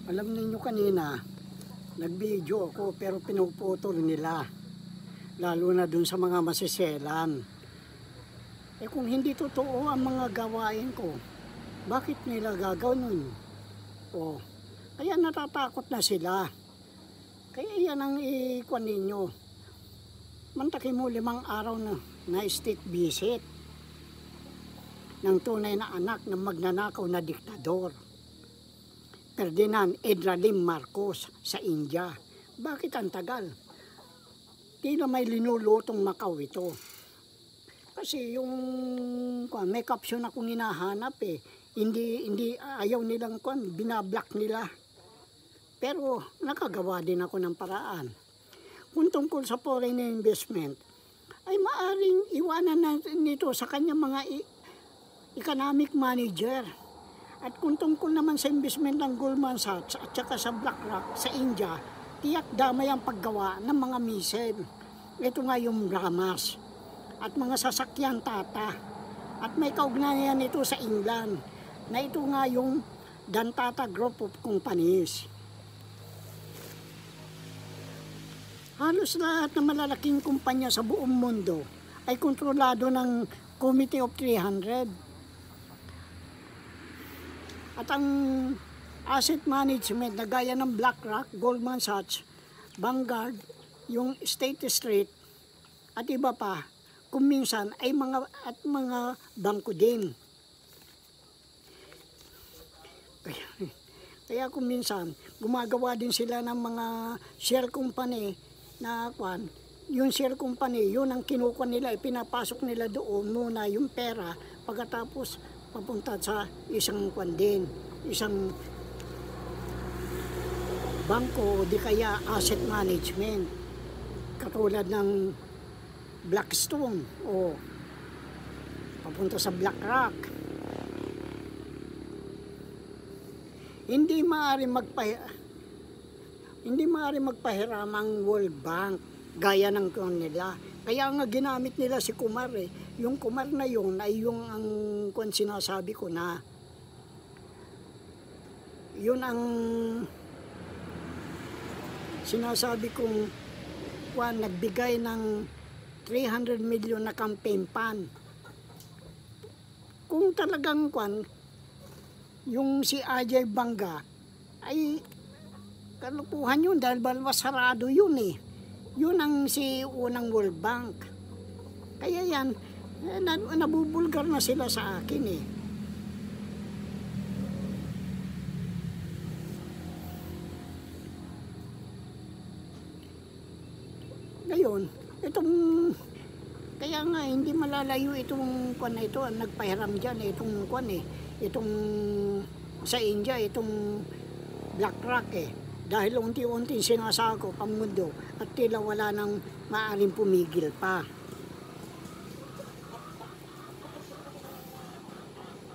Alam ninyo kanina, nag-video ako pero pinuputol nila. Lalo na dun sa mga masiselan. Kung hindi totoo ang mga gawain ko, bakit nila gagawin? Kaya natatakot na sila. Kaya yan ang ikuan ninyo. Mantakin mo 5 araw na state visit ng tunay na anak ng magnanakaw na diktador. Ferdinand Edralim Marcos sa India. Bakit ang tagal? Tila may linulutong Macau ito. Kasi yung may caption akong hinahanap Hindi ayaw nilang binablock nila. Pero nakagawa din ako ng paraan. Kung tungkol sa foreign investment, ay maaring iwanan na nito sa kanyang mga economic manager. At kung tungkol naman sa investment ng Goldman Sachs at saka sa BlackRock sa India, tiyak damay ang paggawa ng mga missile. Ito nga yung Brahmas at mga sasakyan Tata. At may kaugnayan ito sa England na ito nga yung Dantata Group of Companies. Halos lahat ng malalaking kumpanya sa buong mundo ay kontrolado ng Committee of 300. At ang asset management na gaya ng BlackRock, Goldman Sachs, Vanguard, yung State Street at iba pa, kung minsan ay mga bangko din. Kaya kung minsan gumagawa din sila ng mga share company na yung share company, yun ang kinukuha nila, pinapasok nila doon muna yung pera, pagkatapos papunta sa isang isang bangko o di kaya asset management katulad ng Blackstone o papunta sa BlackRock. Hindi maaaring magpahiram ang World Bank gaya ng nila. Kaya nga ginamit nila si Kumar Yung Kumar na yun ay yung ang sinasabi ko na yun ang sinasabi kong nagbigay ng 300 million na campaign fund. Kung talagang yung si Ajay Banga ay kalupuhan yun dahil balwasarado yun Yun ang si unang World Bank. Kaya yan, nabubulgar na sila sa akin Ngayon, kaya nga hindi malalayo itong na ito, ang nagpahiram dyan, itong sa India, itong BlackRock Dahil unti-unti sinasako ang mundo at tila wala nang maaaring pumigil pa.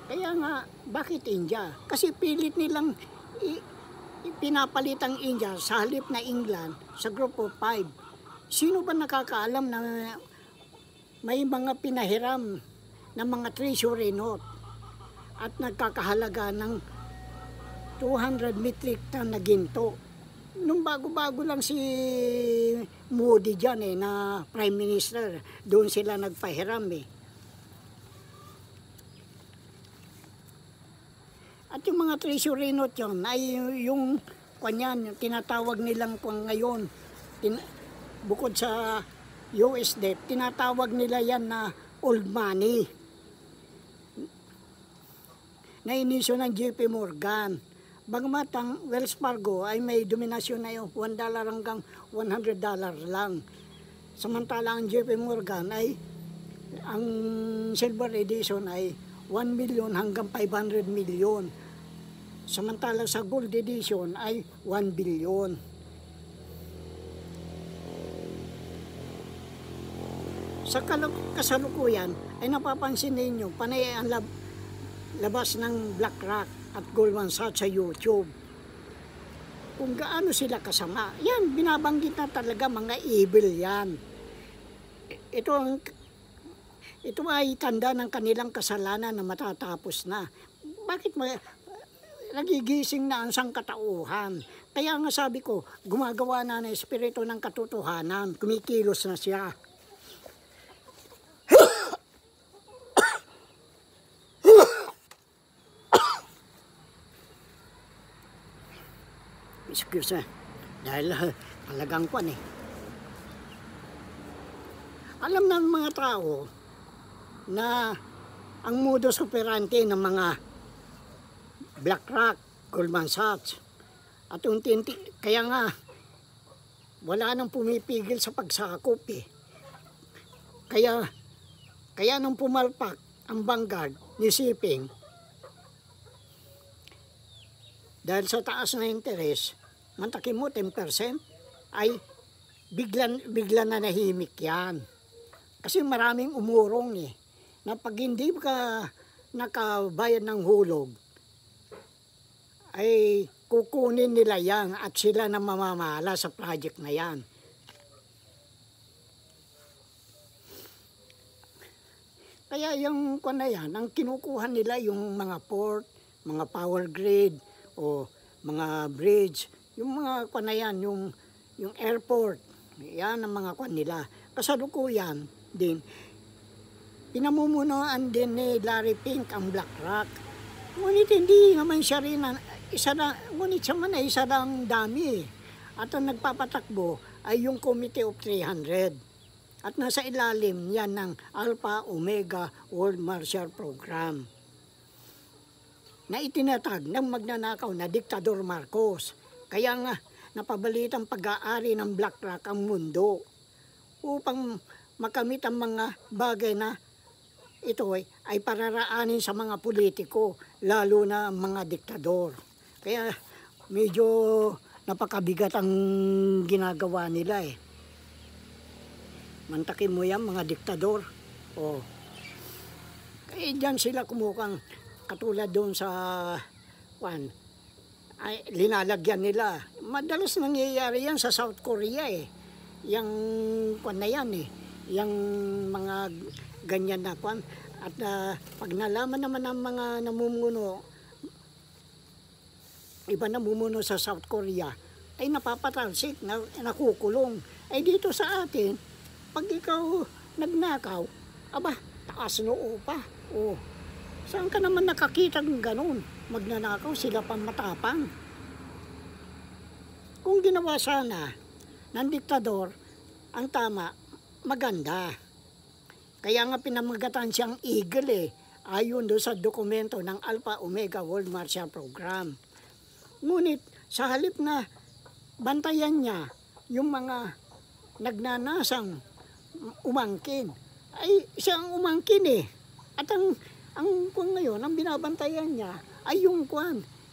Kaya nga, bakit India? Kasi pilit nilang pinapalit ang India sa halip na England sa Group of 5. Sino ba nakakaalam na may mga pinahiram ng mga treasury note at nagkakahalaga ng 200 metric ton na ginto. Nung bago-bago lang si Modi dyan na Prime Minister, doon sila nagpahiram At yung mga treasury note yun, ay yung tinatawag nilang ngayon, bukod sa US debt, tinatawag nila yan na old money. Na inisyo ng JP Morgan. Bagamat ang Wells Fargo ay may dominasyon na yung $1 hanggang $100 lang. Samantala ang JP Morgan ay ang silver edition ay 1 million hanggang 500 million. Samantala sa gold edition ay 1 billion. Sa kasalukuyan ay napapansin ninyo panay ang labas ng BlackRock at Goldman Sachs sa YouTube. Kung gaano sila kasama, yan, binabanggit na talaga mga evil yan. Ito ay tanda ng kanilang kasalanan na matatapos na. Bakit nagigising na ang sangkatauhan. Kaya nga sabi ko, gumagawa na ng espiritu ng katotohanan, kumikilos na siya. Excuse me, dahil talagang kwan eh. Alam ng mga tao na ang modus operandi ng mga BlackRock, Goldman Sachs, at unti-unti, kaya nga wala nang pumipigil sa pagsakop eh. Kaya nung pumalpak ang Vanguard ni Siping, dahil sa taas na interes, mantakin mo 10%, ay bigla na nahimik yan. Kasi maraming umurong eh, na pag hindi ka nakabayad ng hulog, ay kukunin nila yan at sila na mamamahala sa project na yan. Kaya yung kung na yan, ang kinukuha nila yung mga port, mga power grid, o mga bridge, yung mga kung na yan, yung airport, yan ang mga kung nila. Kasalukuyan din, pinamumunuan din ni Larry Pink ang BlackRock. Ngunit hindi naman siya rin, ngunit siya man ay isa lang dami. At ang nagpapatakbo ay yung Committee of 300. At nasa ilalim yan ng Alpha Omega World Marshall Program, na itinatag ng magnanakaw na Diktador Marcos. Kaya nga, napabalitang pag-aari ng BlackRock ang mundo upang makamit ang mga bagay na ito ay pararaanin sa mga politiko, lalo na mga diktador. Kaya medyo napakabigat ang ginagawa nila eh. Mantakin mo yan, mga diktador. Oh. Kaya dyan sila kumukang katulad doon sa ay linalagyan nila. Madalas nangyayari yan sa South Korea eh. Yang na yan eh. Yang mga ganyan na kwan. At pag nalaman naman ng mga namumuno, iba namumuno sa South Korea, ay napapatalsik, nakukulong. Ay dito sa atin, pag ikaw nagnakaw, aba, taas noo pa. Oh, saan ka naman nakakita ng ganun? Magnanakaw, sila pang matapang. Kung ginawa sana ng diktador, ang tama, maganda. Kaya nga pinamagatan siyang eagle eh, ayon doon sa dokumento ng Alpha Omega World Marshall Program. Ngunit sa halip na bantayan niya yung mga nagnanasang umangkin, ay siyang umangkin eh. At ang kung ngayon, ang binabantayan niya ay yung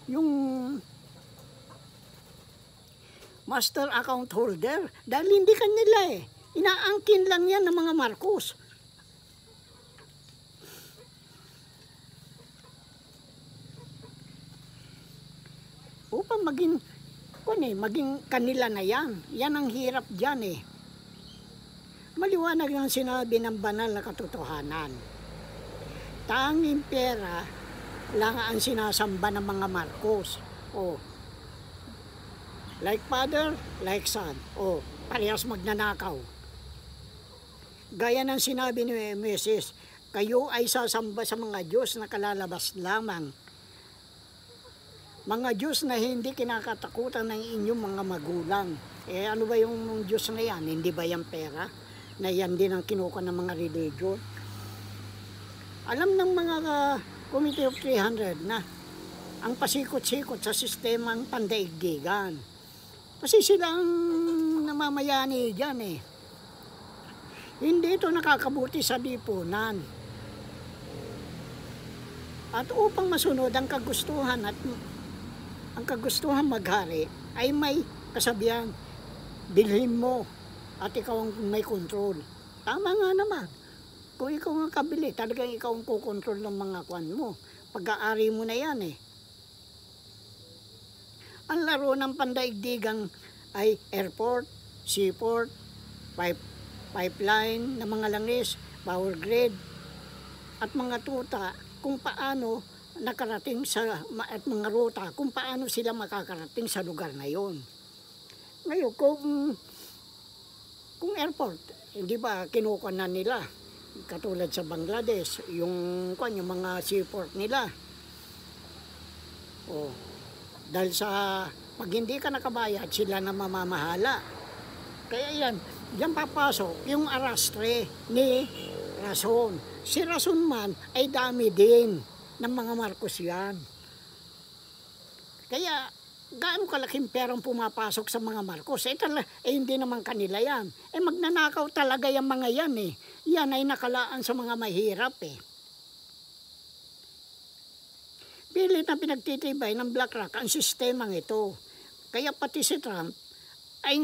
yung master account holder. Dahil hindi kanila eh. Inaangkin lang yan ng mga Marcos. Upang maging kanila na yan. Yan ang hirap dyan eh. Maliwanag ang sinabi ng banal na katotohanan. Tanging pera lang ang sinasamba ng mga Marcos. O, like father, like son. O, parehas magnanakaw. Gaya ng sinabi ni Moses, kayo ay sasamba sa mga Diyos na kalalabas lamang. Mga Diyos na hindi kinakatakutan ng inyong mga magulang. Eh ano ba yung Diyos na yan? Hindi ba yan pera? Na yan din ang kinuha ng mga religion. Alam ng mga Committee of 300 na ang pasikot-sikot sa sistemang pandaigdigan. Kasi silang namamayani dyan eh. Hindi ito nakakabuti sa lipunan. At upang masunod ang kagustuhan at ang kagustuhan maghari ay may kasabihan, bilhin mo at ikaw ang may control. Tama nga naman. Kung ikaw ang kabili, talagang ikaw ang kukontrol ng mga kwan mo. Pag-aari mo na yan eh. Ang laro ng pandaigdigang ay airport, seaport, pipeline na mga langis, power grid, at mga tuta kung paano nakarating sa at mga ruta kung paano sila makakarating sa lugar na yon. Ngayon, kung airport, hindi ba kinukuha na nila? Katulad sa Bangladesh, yung mga seaport nila. Dahil sa pag hindi ka nakabayad, sila na mamamahala. Kaya yan papasok yung arastre ni Rason. Si Rason man ay dami din ng mga Marcos yan. Kaya gaano kalaking perang pumapasok sa mga Marcos? Hindi naman kanila yan. Magnanakaw talaga yung mga yan eh. Yan ay nakalaan sa mga mahirap eh. Pilit na pinagtitibay ng BlackRock ang sistemang ito. Kaya pati si Trump ay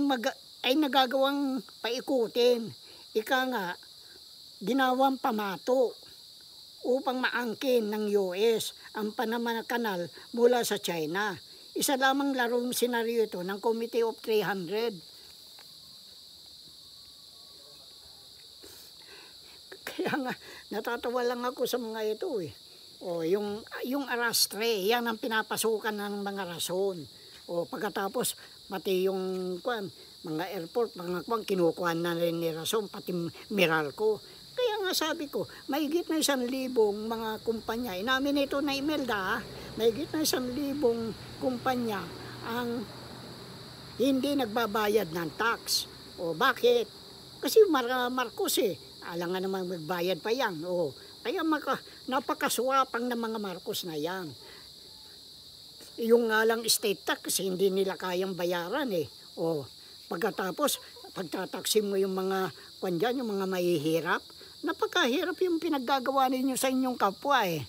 nagagawang paikutin. Ika nga, ginawang pamato upang maangkin ng US ang Panama Canal mula sa China. Isa lamang larong senaryo ito ng Committee of 300. Kaya nga, natatawa lang ako sa mga ito eh. Yung arastre, yan ang pinapasukan ng mga Rason. Pagkatapos, pati yung mga airport, kinukuha na rin ni Rason, pati Meralco. Kaya nga sabi ko, mahigit na 1,000 mga kumpanya. Inamin ito na Imelda, mahigit na 1,000 kumpanya ang hindi nagbabayad ng tax. Bakit? Kasi Marcos eh. Alam nga naman magbayad pa yan. Kaya napakaswapang ng mga Marcos na yan. Yung nga lang state tax, hindi nila kayang bayaran eh. Pagkatapos, pagtataksin mo yung mga yung mga mahihirap, napakahirap yung pinaggagawa ninyo sa inyong kapwa eh.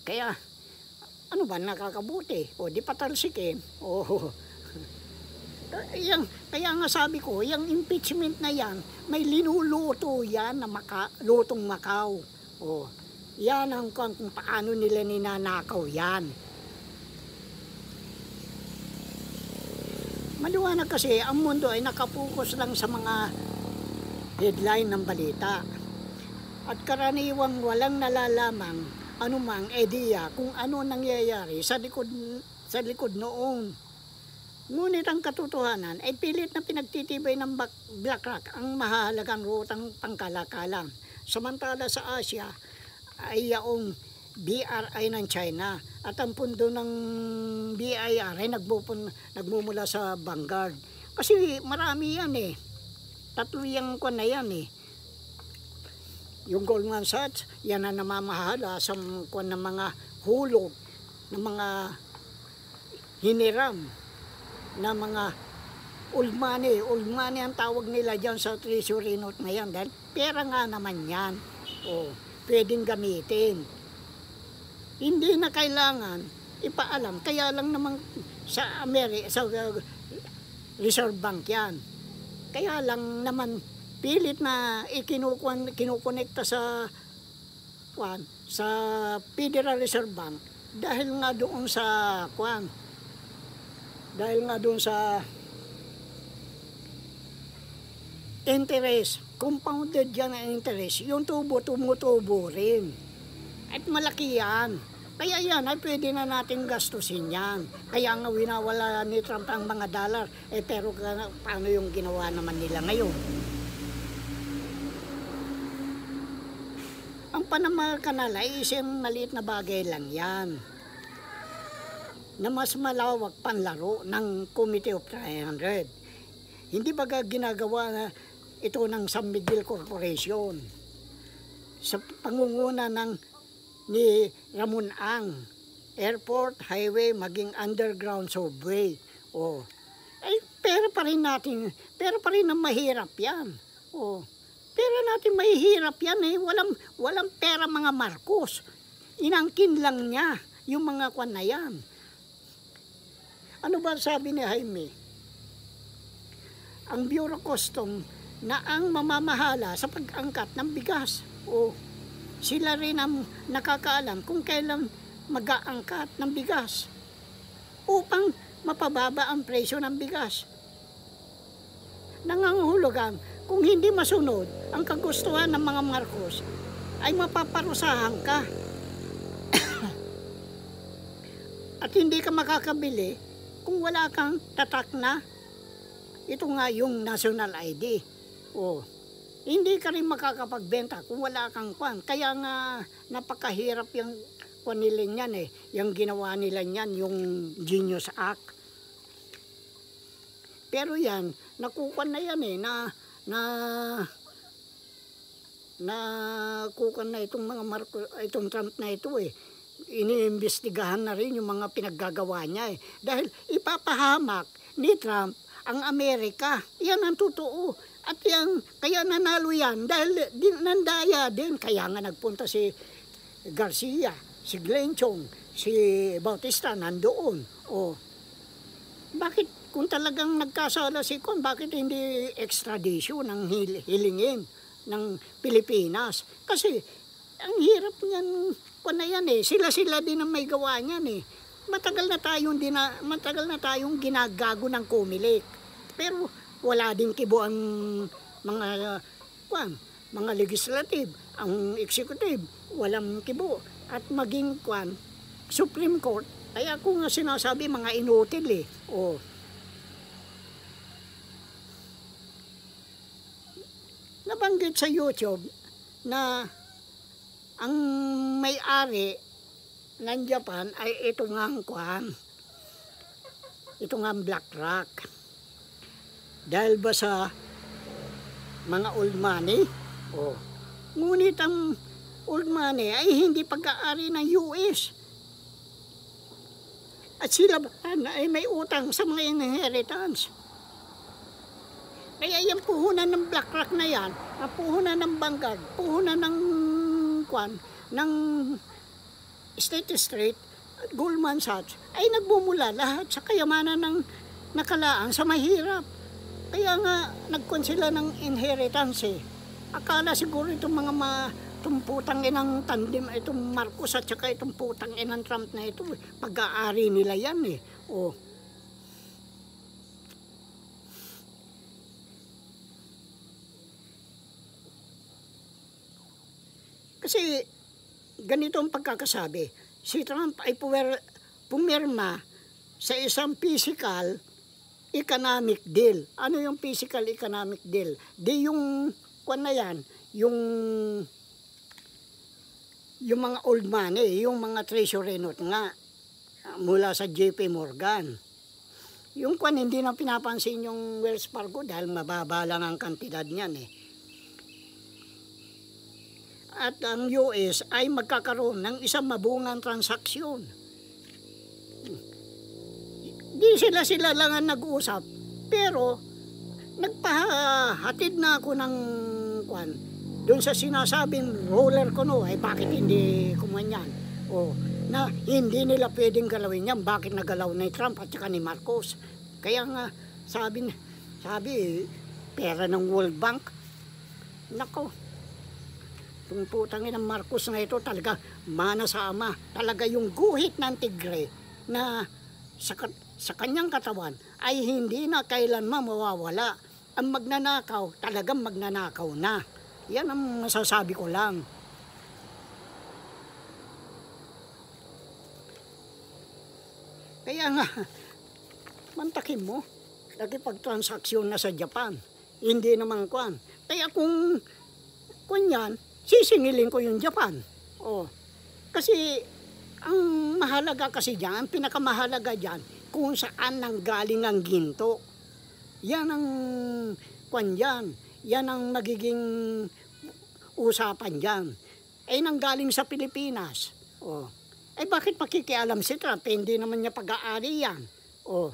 Kaya, ano ba nakakabuti? Di patalsikin. Kaya nga sabi ko, yung impeachment na yan, may linuluto yan na lutong Macau. Yan ang kung paano nila ninanakaw yan. Maliwanag kasi, ang mundo ay nakapokus lang sa mga headline ng balita. At karaniwang walang nalalamang anumang ideya kung ano nangyayari sa likod noon. Ngunit ang katotohanan ay pilit na pinagtitibay ng BlackRock ang mahalagang rutang pangkalakalan. Samantala sa Asia ay yaong BRI ng China at ang pundo ng BIR ay nagmumula sa Vanguard. Kasi marami yan eh. 3 yung na yan eh. Yung Goldman Sachs, yan na namamahala sa ng mga hulog, ng mga hiniram, na mga old money. Old money ang tawag nila dyan sa treasury note na yan. Dahil pera nga naman yan. Pwedeng gamitin. Hindi na kailangan ipaalam. Kaya lang naman sa sa Reserve Bank yan. Kaya lang naman pilit na kinukonekta sa Federal Reserve Bank dahil nga doon sa interest, compounded yan ang interest, yung tumutubo rin. At malaki yan. Kaya yan ay pwede na natin gastusin yan. Kaya nga winawala ni Trump ang mga dollar. Pero paano yung ginawa naman nila ngayon? Ang Panama Canal ay isang maliit na bagay lang yan, na mas malawak panlaro ng Committee of 300. Hindi ba ginagawa na ito ng San Miguel Corporation sa pangunguna ni Ramon Ang, airport, highway, maging underground subway. Pera pa rin ang mahirap yan. Pera natin mahihirap yan eh. Walang pera mga Marcos. Inangkin lang niya yung mga na yan. Ano ba sabi ni Jaime? Ang Bureau Custom na ang mamamahala sa pag-angkat ng bigas. Sila rin ang nakakaalam kung kailan mag-aangkat ng bigas upang mapababa ang presyo ng bigas. Nangangahulugan kung hindi masunod ang kagustuhan ng mga Marcos, ay mapaparusahan ka. At hindi ka makakabili kung wala kang tatak na ito nga yung national ID. O, hindi ka rin makakapagbenta kung wala kang kwan. Kaya nga napakahirap yung kwan nila yan eh. Yung ginawa nila yan, yung Genius Act. Pero yan, nakukuan na yan eh, kukuan na itong mga itong Trump na ito eh. Iniimbestigahan na rin yung mga pinaggagawa niya eh. Dahil ipapahamak ni Trump ang Amerika. Yan ang totoo. At yan, kaya nanalo yan dahil nandaya din. Kaya nga nagpunta si Garcia, si Glenn Chong, si Bautista nandoon. O, bakit kung talagang nagkasala si Kon, bakit hindi extradition ang hilingin ng Pilipinas? Kasi ang hirap niyan, kung na yan eh, sila din ang may gawa niyan eh. Matagal na tayong ginagago ng Comelec. Pero wala din kibo ang mga legislative, ang executive, walang kibo. At maging Supreme Court, kaya kung sinasabi mga inutil eh. O, nabanggit sa YouTube na ang may-ari ng Japan ay ito nga ang BlackRock. Dahil ba sa mga old money? Oh. Ngunit ang old money ay hindi pag-aari ng US. At sila ay may utang sa mga inheritance. Kaya yung puhunan ng BlackRock na yan, ang puhunan ng Vanguard, puhunan ng State Street, Goldman Sachs, ay nagbumula lahat sa kayamanan ng nakalaan sa mahirap. Kaya nga sila ng inheritance eh. Akala siguro itong mga itong putang inang tandem, itong Marcos at saka itong putang inang Trump na ito, pag-aari nila yan eh. O, kasi ganito ang pagkakasabi. Si Trump ay pumirma sa isang physical economic deal. Ano yung physical economic deal? Di yung na yan, yung mga old money, yung mga treasury note nga mula sa JP Morgan. Yung hindi na pinapansin yung Wells Fargo dahil mababa lang ang kantidad niyan eh. At ang US ay magkakaroon ng isang mabungang transaksyon. Di sila lang ang nag-uusap, pero nagpahatid na ako ng doon sa sinasabing roller ko no, ay bakit hindi kumanyan? O, na hindi nila pwedeng galawin yan, bakit nagalaw ni Trump at saka ni Marcos? Kaya nga, sabi, pera ng World Bank, nako, itong putangin ng Marcos na ito talaga mana sa ama. Talaga yung guhit ng tigre na sa kanyang katawan ay hindi na kailanman mawawala. Ang magnanakaw, talagang magnanakaw na. Yan ang masasabi ko lang. Kaya nga, mantakin mo, nakipagtransaksyon na sa Japan. Hindi naman Kaya kung yan, sisingilin ko yung Japan. Oh. Kasi ang mahalaga kasi diyan, ang pinakamahalaga diyan kung saan nanggaling ang ginto. Yan ang diyan. Yan ang magiging usapan diyan. Ay nanggaling sa Pilipinas. Oh. Ay bakit makikialam si Trump? Hindi naman niya pag-aari yan. Oh.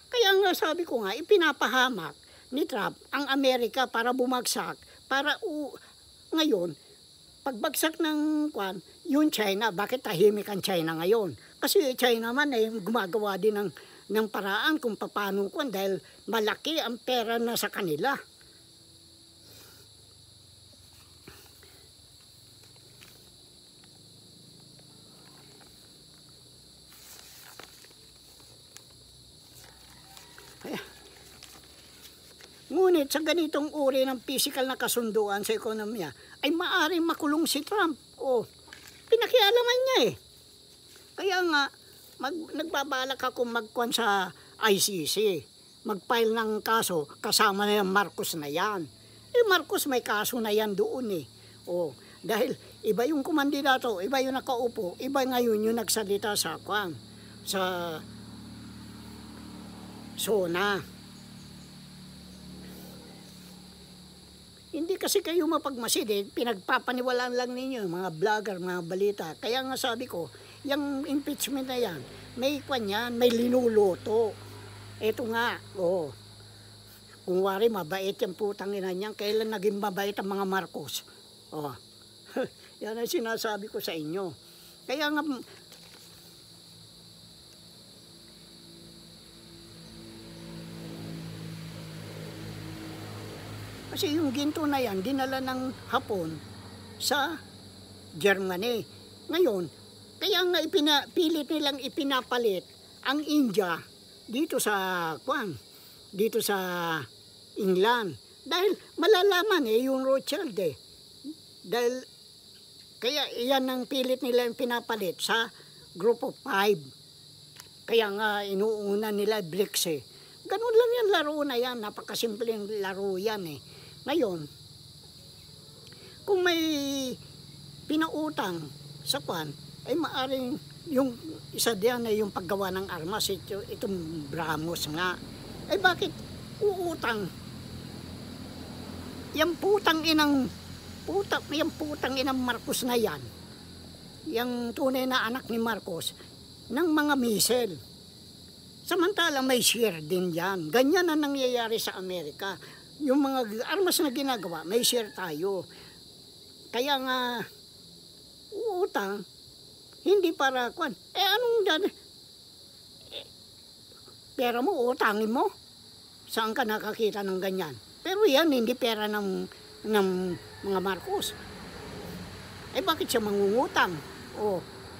Kaya nga sabi ko nga, ipinapahamak ni Trump ang Amerika para bumagsak, para ngayon, pagbagsak ng yung China, bakit tahimik ang China ngayon? Kasi China man ay gumagawa din ng paraan kung paano dahil malaki ang pera na sa kanila. Ngunit sa ganitong uri ng physical na kasunduan sa ekonomiya, ay maaaring makulong si Trump. O, pinakialaman niya eh. Kaya nga, nagbabalak ako magkuhan sa ICC. Mag-file ng kaso, kasama na yung Marcos na yan. Eh Marcos may kaso na yan doon eh. O, dahil iba yung kumandidato, iba yung nakaupo, iba ngayon yung nagsalita sa kwan, sa SONA. Hindi kasi kayo mapagmasid eh, pinagpapaniwalaan lang ninyo, mga vlogger, mga balita. Kaya nga sabi ko, yung impeachment na yan, may kwan yan, may linuluto. Eto nga, oh. Kung wari, mabait yung putang ina niyan, kailan naging mabait ang mga Marcos? Oh. Yan ang sinasabi ko sa inyo. Kaya nga, kasi yung ginto na yan, dinala ng Hapon sa Germany. Ngayon, kaya nga pilit nilang ipinapalit ang India dito sa dito sa England. Dahil malalaman yung Rothschild eh. Dahil kaya iyan ang pilit nila yung pinapalit sa Group of Five. Kaya nga inuuna nila BRICS eh. Ganun lang yan, laro na yan. Napakasimpleng laro yan eh. Ngayon, kung may pinautang sa kwan, ay maaring yung isa diyan ay yung paggawa ng armas, itong Brahmos nga. Ay bakit uutang? Yung putang inang Marcos na yan, yung tunay na anak ni Marcos, ng mga missile. Samantalang may share din yan. Ganyan ang nangyayari sa Amerika. Yung mga armas na ginagawa, may share tayo. Kaya nga, uutang, hindi para kwan. Anong dan? Pera mo, utangin mo. Saan ka nakakita ng ganyan? Pero yan, hindi pera ng mga Marcos. Bakit siya mangungutang?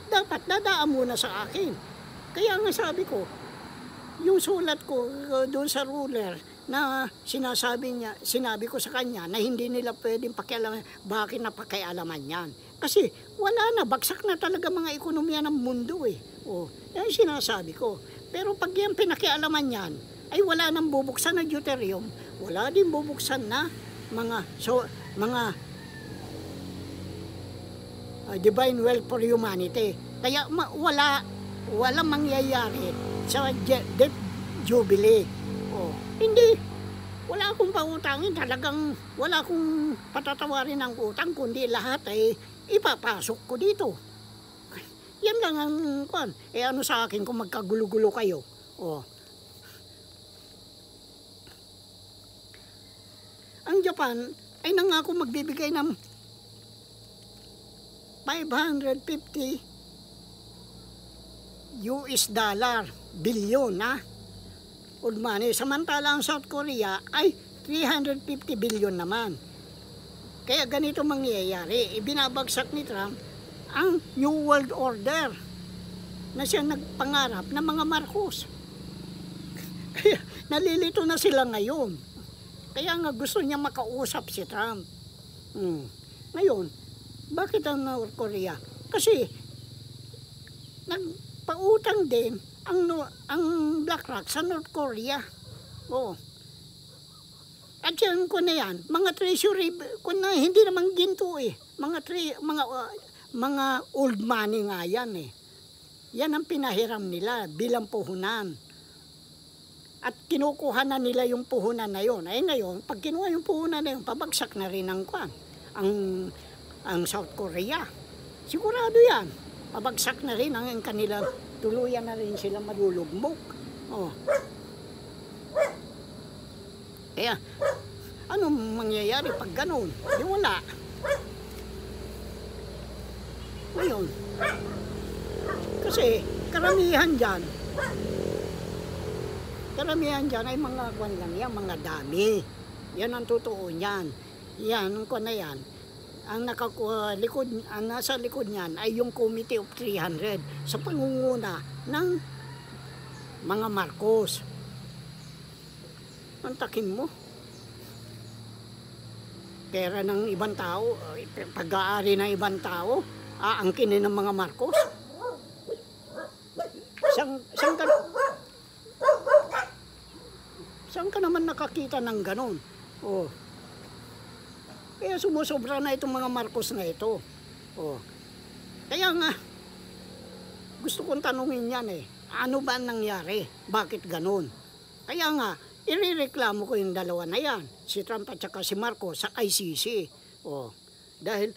Dapat dadaan muna sa akin. Kaya nga sabi ko, yung sulat ko doon sa ruler na sinabi ko sa kanya na hindi nila pwedeng pakialaman, bakit napakialaman yan? Kasi wala na, bagsak na talaga mga ekonomiya ng mundo eh. Yan sinasabi ko. Pero pag yan pinakialaman yan, ay wala nang bubuksan na deuterium, wala din bubuksan na mga divine wealth for humanity. Kaya walang mangyayari sa debt jubilee. Hindi, wala akong pautangin, talagang wala akong patatawarin ng utang, kundi lahat ay ipapasok ko dito. Yan lang ang kwan. Ano sa akin kung magkagulo-gulo kayo? Ang Japan ay nangako magbibigay ng 550 US dollar bilyon na old money. Samantala ang South Korea ay 350 billion naman. Kaya ganito mangyayari. Ibinabagsak ni Trump ang New World Order na siya nagpangarap ng mga Marcos. Kaya nalilito na sila ngayon. Kaya nga gusto niya makausap si Trump. Ngayon, bakit ang North Korea? Kasi nagpautang din ang BlackRock sa North Korea. At yan ko na yan, mga treasury, hindi naman ginto eh. Mga old money nga yan eh. Yan ang pinahiram nila bilang puhunan. At kinukuha na nila yung puhunan na yun. Ngayon, pag kinuha yung puhunan na yun, pabagsak na rin ang South Korea. Sigurado yan. Pabagsak na rin ang kanila, tuluyan na rin sila malulugmok. Kaya, anong mangyayari pag ganun? Di wala. Ngayon, kasi karamihan dyan ay mga kwan lang yan, mga dami. Yan ang totoo niyan. Yan, ang kwan na yan. Ang nasa likod niyan ay yung Committee of 300 sa pangunguna ng mga Marcos. Ang takin mo. pera ng ibang tao, pag-aari ng ibang tao, aangkinin ng mga Marcos. Saan ka, saan ka naman nakakita ng ganon? Oh. Kaya sumusobra na itong mga Marcos na ito. Oh. Kaya nga, gusto kong tanungin yan eh. Ano ba nangyari? Bakit ganon? Kaya nga, irereklamo ko yung dalawa na yan. Si Trump at saka si Marcos sa ICC. Oh. Dahil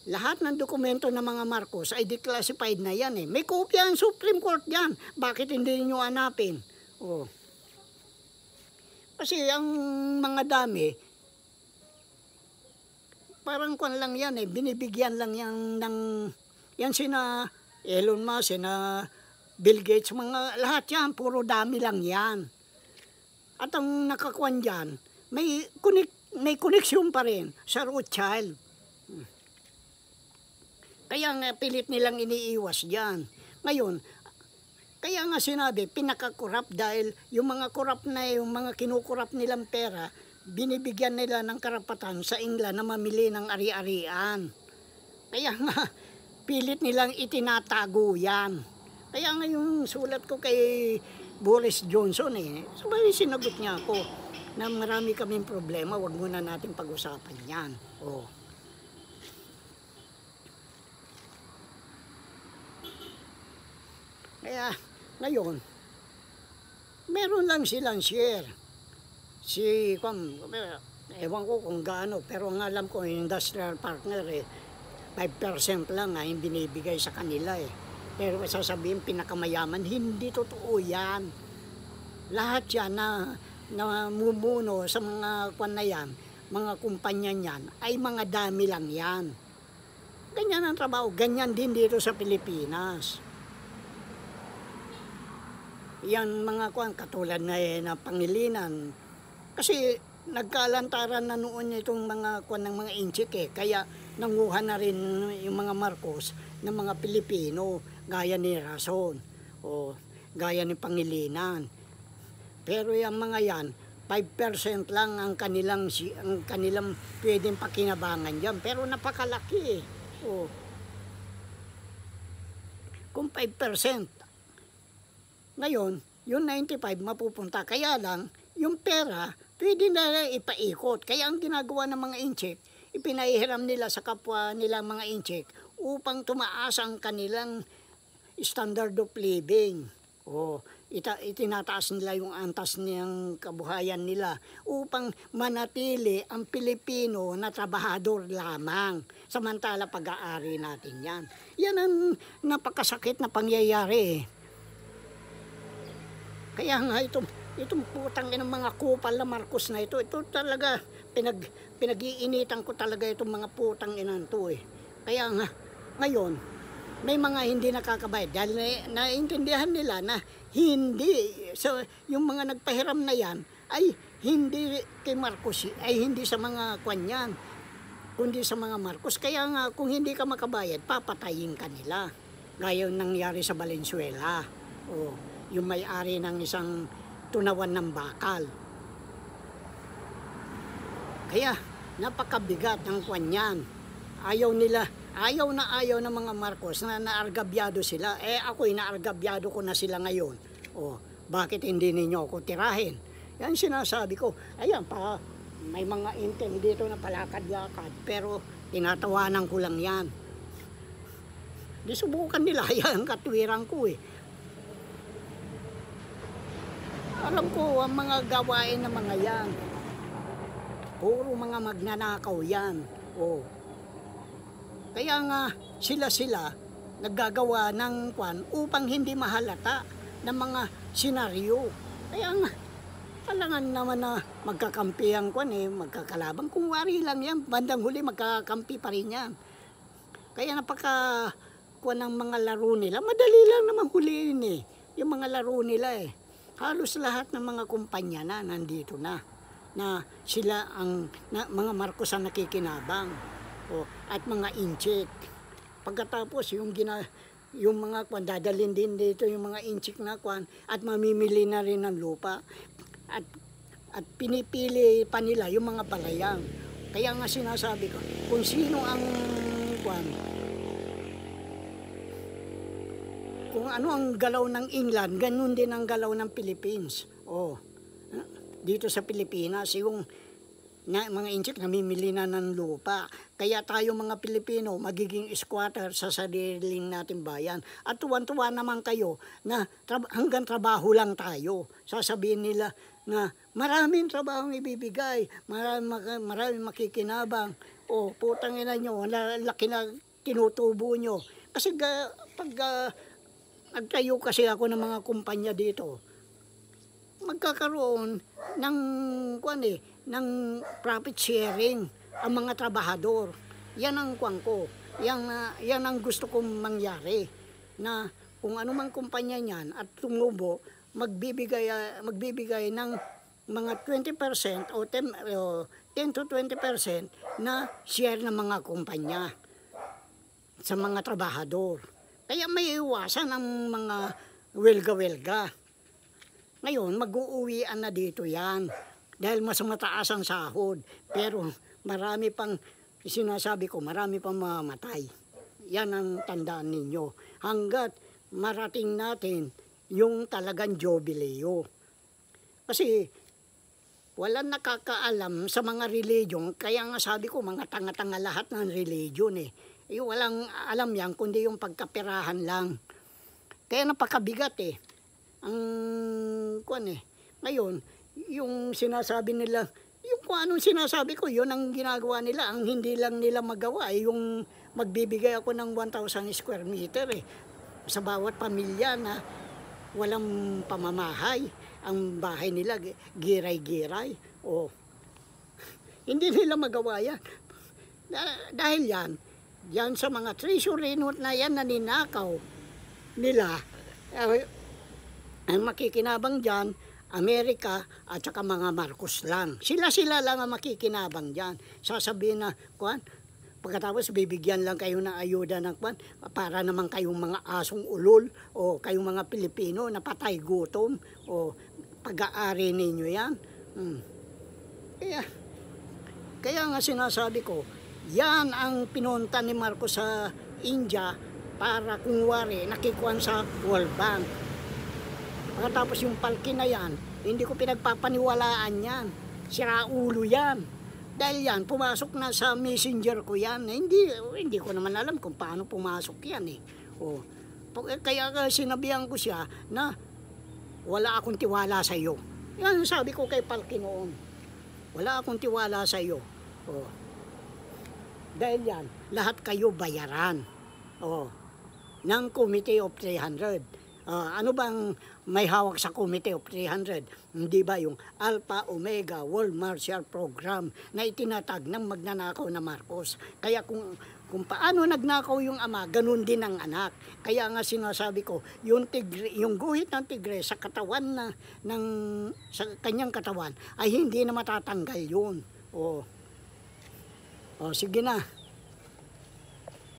lahat ng dokumento ng mga Marcos ay declassified na yan eh. May kopya ang Supreme Court yan. Bakit hindi nyo hanapin? Oh. Kasi ang mga dami, parang kwan lang yan eh. Binibigyan lang yan ng, yan sina Elon Musk, sina Bill Gates, mga lahat yan, puro dami lang yan. At ang nakakwan dyan, may koneksyon pa rin sa Rothschild. Kaya nga pilit nilang iniiwas dyan. Ngayon, kaya nga sinabi, pinaka-corrupt dahil yung mga corrupt na yung mga kinukurap nilang pera, binibigyan nila ng karapatan sa England na mamili ng ari-arian. Kaya nga, pilit nilang itinatago yan. Kaya nga yung sulat ko kay Boris Johnson eh, sabay sinagot niya ako na marami kaming problema, wag muna natin pag-usapan yan. Oh. Kaya ngayon, meron lang silang share. Ewan ko kung gaano, pero ang alam ko yung industrial partner eh, 5% lang nga yung binibigay sa kanila eh. Pero sasabihin pinakamayaman, hindi totoo yan. Lahat yan na namumuno sa mga kwan na yan, mga kumpanya niyan, ay mga dami lang yan. Ganyan ang trabaho, ganyan din dito sa Pilipinas. Yan mga kwan, katulad na Pangilinan. Kasi nagkalantaran na noon itong mga kwan ng mga inchik eh. Kaya nanguha na rin yung mga Marcos ng mga Pilipino, gaya ni Rason, o gaya ni Pangilinan. Pero yung mga yan, 5% lang ang kanilang pwedeng pakinabangan dyan. Pero napakalaki eh. O, kung 5%, ngayon, yung 95 mapupunta. Kaya lang, yung pera, pwede na ipaikot. Kaya ang ginagawa ng mga inchik, ipinahihiram nila sa kapwa nila mga inchik upang tumaas ang kanilang standard of living. O, itinataas nila yung antas niyang kabuhayan nila upang manatili ang Pilipino na trabahador lamang. Samantala pag-aari natin yan. Yan ang napakasakit na pangyayari eh. Kaya nga itong putang ng mga kupal na Marcos na ito talaga pinag-iinitan ko talaga itong mga putang inan to eh. Kaya nga ngayon may mga hindi nakakabayad dahil naiintindihan nila na hindi yung mga nagpahiram na yan ay hindi kay Marcos, ay hindi sa mga kwanyan, kundi sa mga Marcos. Kaya nga kung hindi ka makabayad, papatayin ka nila. Gaya yung nangyari sa Valenzuela. O yung may-ari ng isang tunawan ng bakal. Kaya napakabigat ng kwanyan. Ayaw ng mga Marcos na naargabyado sila. Eh ako'y naargabyado ko na sila ngayon. O bakit hindi ninyo ako tirahin? Yan sinasabi ko. Ayan pa, may mga intel dito na palakad-lakad. Pero tinatawanan ko lang yan. Di subukan nila. Yan ang katwiran ko eh. Alam ko ang mga gawain ng mga yan. Puro mga magnanakaw yan. O. Kaya nga sila naggagawa ng kwan upang hindi mahalata ng mga senaryo. Kaya nga kailangan naman na magkakampi ang kwan eh, magkakalabang. Kung wari lang yan, bandang huli magkakampi pa rin yan. Kaya napaka kwan ng mga laro nila. Madali lang naman huliin eh. Yung mga laro nila eh. Halos lahat ng mga kumpanya na nandito na sila ang mga Marcos ang nakikinabang at mga inchik. Pagkatapos yung mga kwan dadalhin din dito yung mga inchik na kwan at mamimili na rin ng lupa at pinipili pa nila yung mga palayang Kaya nga sinasabi ko, kung sino ang kwan, kung ano ang galaw ng England, ganun din ang galaw ng Philippines. Oh, dito sa Pilipinas, yung mga insik namimili na ng lupa. Kaya tayo mga Pilipino magiging squatter sa sariling nating bayan. At tuwan-tuwa naman kayo na hanggang trabaho lang tayo. Sasabihin nila na maraming trabaho ibibigay, maraming makikinabang. O putang ina nyo, laki na tinutubo nyo. Kasi pag nagtayo kasi ako ng mga kumpanya dito, magkakaroon ng ng profit sharing ang mga trabahador. Yan ang ko. Yan ang gusto kong mangyari, na kung ano mang kumpanya niyan at tumubo, magbibigay ng mga 20% o 10 to 20% na share ng mga kumpanya sa mga trabahador. Kaya may iwasan ang mga welga-welga. Ngayon, mag-uuwian na dito yan dahil mas mataas ang sahod. Pero marami pang, sinasabi ko, marami pang mamamatay. Yan ang tandaan ninyo. Hanggat marating natin yung talagang jubileo. Kasi walang nakakaalam sa mga religion. Kaya nga sabi ko, mga tanga-tanga lahat ng religion eh. Walang alam yan, kundi yung pagkapirahan lang. Kaya napakabigat eh. Ngayon, yung sinasabi nila, yung kung anong sinasabi ko, yun ang ginagawa nila. Ang hindi lang nila magawa ay yung magbibigay ako ng 1,000 square meter eh, sa bawat pamilya na walang pamamahay. Ang bahay nila giray-giray. Hindi nila magawa yan. Dahil yan sa mga treasury note na yan na ninakaw nila, ang makikinabang dyan, Amerika at saka mga Marcos lang. Sila lang ang makikinabang dyan. Sasabihin na, pagkatapos bibigyan lang kayo ng ayuda ng para naman kayong mga asong ulol o kayong mga Pilipino na patay gutom o pag-aari ninyo yan. Kaya nga sinasabi ko, yan ang pinunta ni Marcos sa India para kunwari nakikuhan sa World Bank. Pagkatapos yung palki na yan, hindi ko pinagpapaniwalaan yan. Siraulo yan. Dahil yan, pumasok na sa messenger ko yan. Hindi ko naman alam kung paano pumasok yan eh. Kaya sinabihan ko siya na wala akong tiwala sa iyo. Yan sabi ko kay Palki noon. Wala akong tiwala sa iyo. Dahil yan, lahat kayo bayaran. Ng Committee of 300. Ano bang may hawak sa Committee of 300? Hindi ba yung Alpha Omega World Martial Program na itinatag ng magnanakaw na Marcos? Kaya kung paano nagnakaw yung ama, ganun din ang anak. Kaya nga sinasabi ko, yung guhit ng tigre sa katawan sa kanyang katawan ay hindi na matatanggal yun. Sige na.